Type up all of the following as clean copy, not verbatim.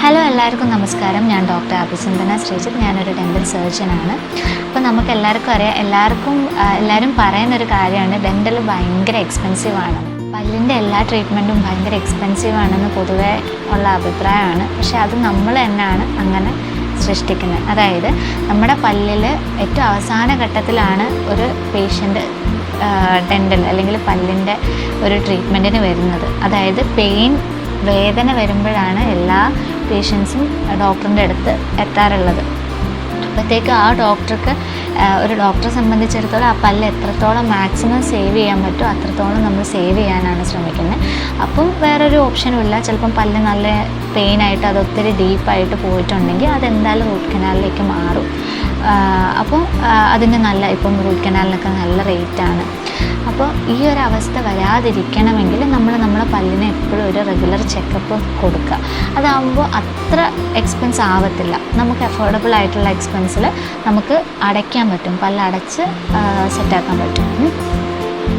Hello എല്ലാവർക്കും നമസ്കാരം. ഞാൻ ഡോക്ടർ അഭിസന്ധന ശ്രീജിത്ത്. ഞാനൊരു ഡെൻ്റൽ സർജനാണ്. അപ്പോൾ നമുക്ക് എല്ലാവർക്കും അറിയാം, എല്ലാവരും പറയുന്നൊരു കാര്യമാണ് ഡെൻ്റൽ ഭയങ്കര എക്സ്പെൻസീവാണ്. പല്ലിൻ്റെ എല്ലാ ട്രീറ്റ്മെൻറ്റും ഭയങ്കര എക്സ്പെൻസീവാണെന്ന് പൊതുവേ ഉള്ള അഭിപ്രായമാണ്. പക്ഷേ അത് നമ്മൾ തന്നെയാണ് അങ്ങനെ സൃഷ്ടിക്കുന്നത്. അതായത് നമ്മുടെ പല്ലിൽ ഏറ്റവും അവസാന ഘട്ടത്തിലാണ് ഒരു പേഷ്യൻ്റ് ഡെൻ്റൽ അല്ലെങ്കിൽ പല്ലിൻ്റെ ഒരു ട്രീറ്റ്മെൻറ്റിന് വരുന്നത്. അതായത് വേദന വരുമ്പോഴാണ് എല്ലാ പേഷ്യൻസും ഡോക്ടറിൻ്റെ അടുത്ത് എത്താറുള്ളത്. അപ്പോഴത്തേക്ക് ആ ഡോക്ടർക്ക് ഒരു ഡോക്ടറെ സംബന്ധിച്ചിടത്തോളം ആ പല്ല് എത്രത്തോളം മാക്സിമം സേവ് ചെയ്യാൻ പറ്റുമോ അത്രത്തോളം നമ്മൾ സേവ് ചെയ്യാനാണ് ശ്രമിക്കുന്നത്. അപ്പം വേറൊരു ഓപ്ഷനും ഇല്ല. ചിലപ്പം പല്ല് നല്ല പെയിനായിട്ട് അത് ഒത്തിരി ഡീപ്പായിട്ട് പോയിട്ടുണ്ടെങ്കിൽ അതെന്തായാലും റൂട്ട് കനാലിലേക്ക് മാറും. അപ്പോൾ അതിന് ഇപ്പം റൂട്ട് കനാലിനൊക്കെ നല്ല റേറ്റാണ്. അപ്പോൾ ഈ ഒരു അവസ്ഥ വരാതിരിക്കണമെങ്കിൽ നമ്മളെ പല്ലിന് എപ്പോഴും ഒരു റെഗുലർ ചെക്കപ്പ് കൊടുക്കുക. അതാകുമ്പോൾ അത്ര എക്സ്പെൻസ് ആവത്തില്ല. നമുക്ക് അഫോർഡബിൾ ആയിട്ടുള്ള എക്സ്പെൻസിൽ നമുക്ക് അടയ്ക്കാൻ പറ്റും, പല്ലടച്ച് സെറ്റാക്കാൻ പറ്റും.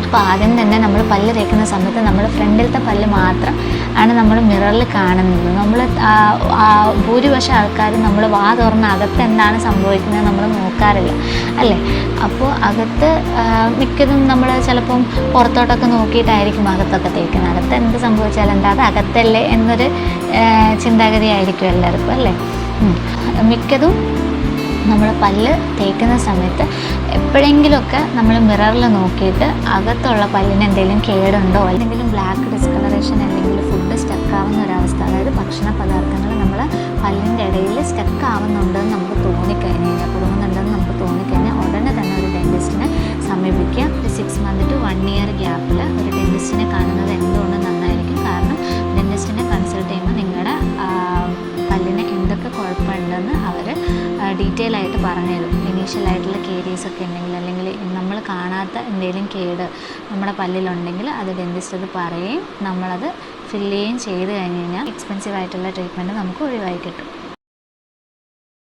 അപ്പോൾ ആദ്യം തന്നെ നമ്മൾ പല്ല് തേക്കുന്ന സമയത്ത് നമ്മൾ ഫ്രണ്ടിലത്തെ പല്ല് മാത്രം ആണ് നമ്മൾ മിററിൽ കാണുന്നത്. ഭൂരിപക്ഷം ആൾക്കാരും നമ്മൾ വാ തുറന്ന് അകത്ത് എന്താണ് സംഭവിക്കുന്നത് നമ്മൾ നോക്കാറില്ല, അല്ലേ? അപ്പോൾ അകത്ത് മിക്കതും നമ്മൾ ചിലപ്പം പുറത്തോട്ടൊക്കെ നോക്കിയിട്ടായിരിക്കും അകത്തൊക്കെ തേക്കുന്നത്. അകത്ത് എന്ത് സംഭവിച്ചാലും എന്താ, അത് അകത്തല്ലേ എന്നൊരു ചിന്താഗതി ആയിരിക്കും എല്ലാവർക്കും, അല്ലേ? മിക്കതും നമ്മൾ പല്ല് തേക്കുന്ന സമയത്ത് എപ്പോഴെങ്കിലുമൊക്കെ നമ്മൾ മിററിൽ നോക്കിയിട്ട് അകത്തുള്ള പല്ലിന് എന്തെങ്കിലും കേടുണ്ടോ, അല്ലെങ്കിൽ ബ്ലാക്ക് ഡിസ്കളറേഷൻ അല്ലെങ്കിൽ ഫുഡ് സ്റ്റക്കാവുന്ന ഒരവസ്ഥ, അതായത് ഭക്ഷണ പദാർത്ഥങ്ങൾ നമ്മൾ പല്ലിൻ്റെ ഇടയിൽ സ്റ്റക്കാവുന്നുണ്ടെന്ന് നമുക്ക് കുടുങ്ങുന്നുണ്ടെന്ന് നമുക്ക് തോന്നിക്കഴിഞ്ഞാൽ ഉടനെ തന്നെ ഒരു ഡെൻറ്റിസ്റ്റിനെ സമീപിക്കുക. 6 മന്ത് to 1 year ഗ്യാപ്പിൽ ഒരു ഡെൻറ്റിസ്റ്റിനെ കാണുന്നത് എന്തുകൊണ്ട് നന്നായിരിക്കും. കാരണം ഡെൻറ്റിസ്റ്റിനെ കൺസൾട്ട് ചെയ്യുമ്പോൾ നിങ്ങളുടെ പല്ലിന് എന്തൊക്കെ കുഴപ്പമുണ്ടെന്ന് അവർ ഡീറ്റെയിൽ ആയിട്ട് പറഞ്ഞു തരും. ഇനീഷ്യലായിട്ടുള്ള കേരീസ് ഒക്കെ ഉണ്ടെങ്കിൽ അല്ലെങ്കിൽ നമ്മൾ കാണാത്ത എന്തെങ്കിലും കേട് നമ്മുടെ പല്ലിലുണ്ടെങ്കിൽ അത് ഡെൻറ്റിസ്റ്റ് അത് പറയുകയും നമ്മളത് ഫില്ല് ചെയ്യുകയും ചെയ്ത് കഴിഞ്ഞ് കഴിഞ്ഞാൽ എക്സ്പെൻസീവ് ആയിട്ടുള്ള ട്രീറ്റ്മെൻറ്റ് നമുക്ക് ഒഴിവായി കിട്ടും.